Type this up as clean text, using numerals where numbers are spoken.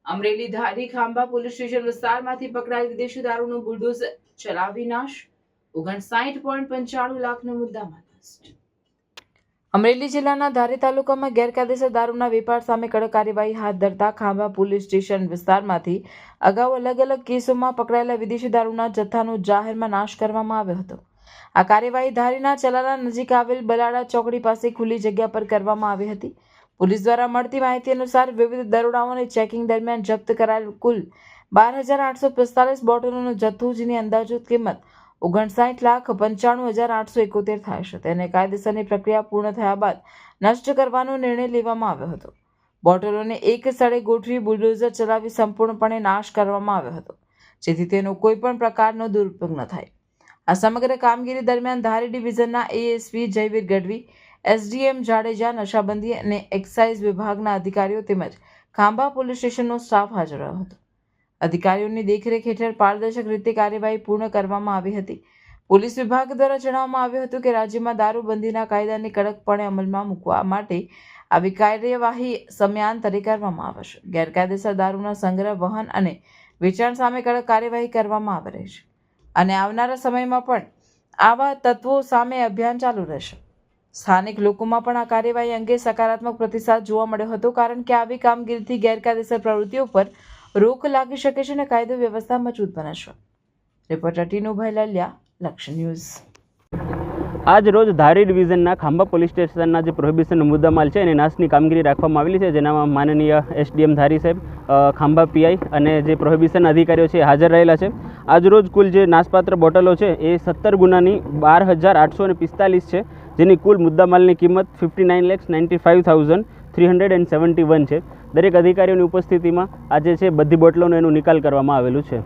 Amreli Dhari Khambha police station વિસ્તારમાંથી પકડાયેલ વિદેશી દારૂનો બુલડોઝર ચલાવી નાશ, 59.95 લાખનો મુદ્દામાલ નષ્ટ। અમરેલી જિલ્લાના ધારી તાલુકામાં ગેરકાયદેસર દારૂના વેપાર સામે કડક કાર્યવાહી હાથ ધરતા ખાંભા પોલીસ સ્ટેશન વિસ્તારમાંથી અગાઉ અલગ અલગ કેસોમાં પકડાયેલા વિદેશી દારૂના જથ્થાનો જાહેરમાં નાશ કરવામાં આવ્યો હતો। આ કાર્યવાહી ધારીના ચલાલા નજીક આવેલ બલાડા ચોકડી પાસે ખુલ્લી જગ્યા પર કરવામાં આવી હતી। પોલીસ દ્વારા મળતી માહિતી અનુસાર વિવિધ દરોડાઓને ચેકિંગ દરમિયાન જપ્ત કરાયેલ કુલ 12,845 બોટલોનો જથ્થો, જેની અંદાજિત કિંમત 59,95,871 થાય છે, તેને કાયદેસરની પ્રક્રિયા પૂર્ણ થયા બાદ નષ્ટ કરવાનો નિર્ણય લેવામાં આવ્યો હતો। બોટલોને એક સ્થળે ગોઠવી બુલડોઝર ચલાવી સંપૂર્ણપણે નાશ કરવામાં આવ્યો હતો, જેથી તેનો કોઈ પણ પ્રકારનો દુરુપયોગ ન થાય। આ સમગ્ર કામગીરી દરમિયાન ધારી ડિવિઝનના એએસપી જયવીર ગઢવી, એસડીએમ જાડેજા, નશાબંધી અને એક્સાઇઝ વિભાગના અધિકારીઓ તેમજ ખાંભા પોલીસ સ્ટેશનનો સ્ટાફ હાજર રહ્યો હતો। અધિકારીઓની દેખરેખ હેઠળ પારદર્શક રીતે કાર્યવાહી પૂર્ણ કરવામાં આવી હતી। પોલીસ વિભાગ દ્વારા જણાવવામાં આવ્યું હતું કે રાજ્યમાં દારૂબંધીના કાયદાને કડકપણે અમલમાં મૂકવા માટે આવી કાર્યવાહી સમયાંતરે કરવામાં આવશે। ગેરકાયદેસર દારૂના સંગ્રહ, વહન અને વેચાણ સામે કડક કાર્યવાહી કરવામાં આવી રહી છે અને આવનારા સમયમાં પણ આવા તત્વો સામે અભિયાન ચાલુ રહેશે। સ્થાનિક લોકોમાં પણ આ કાર્યવાહી અંગે સકારાત્મક પ્રતિસાદ જોવા મળ્યો હતો, કારણ કે આવી કામગીરીથી ગેરકાયદેસર પ્રવૃત્તિઓ પર રોક લાગી શકે છે અને કાયદો વ્યવસ્થા મજબૂત બને છે। રિપોર્ટર ટીનુભાઈ લલિયા, લક્ષ્ય ન્યૂઝ। આજ રોજ ધારી ડિવિઝનના ખાંભા પોલીસ સ્ટેશનના જે પ્રોહિબિશનનો મુદ્દામાલ છે એની નાશની કામગીરી રાખવામાં આવેલી છે, જેનામાં માનનીય એસડીએમ ધારી સાહેબ, ખાંભા પીઆઈ અને જે પ્રોહિબિશન અધિકારીઓ છે હાજર રહેલા છે। આજ રોજ કુલ જે નાશપાત્ર બોટલો છે એ 17 ગુનાની 12,845 છે, જેની કુલ મુદ્દામાલની કિંમત 59,95,371 છે। દરેક અધિકારીઓની ઉપસ્થિતિમાં આજે છે બધી બોટલોનો એનું નિકાલ કરવામાં આવેલું છે।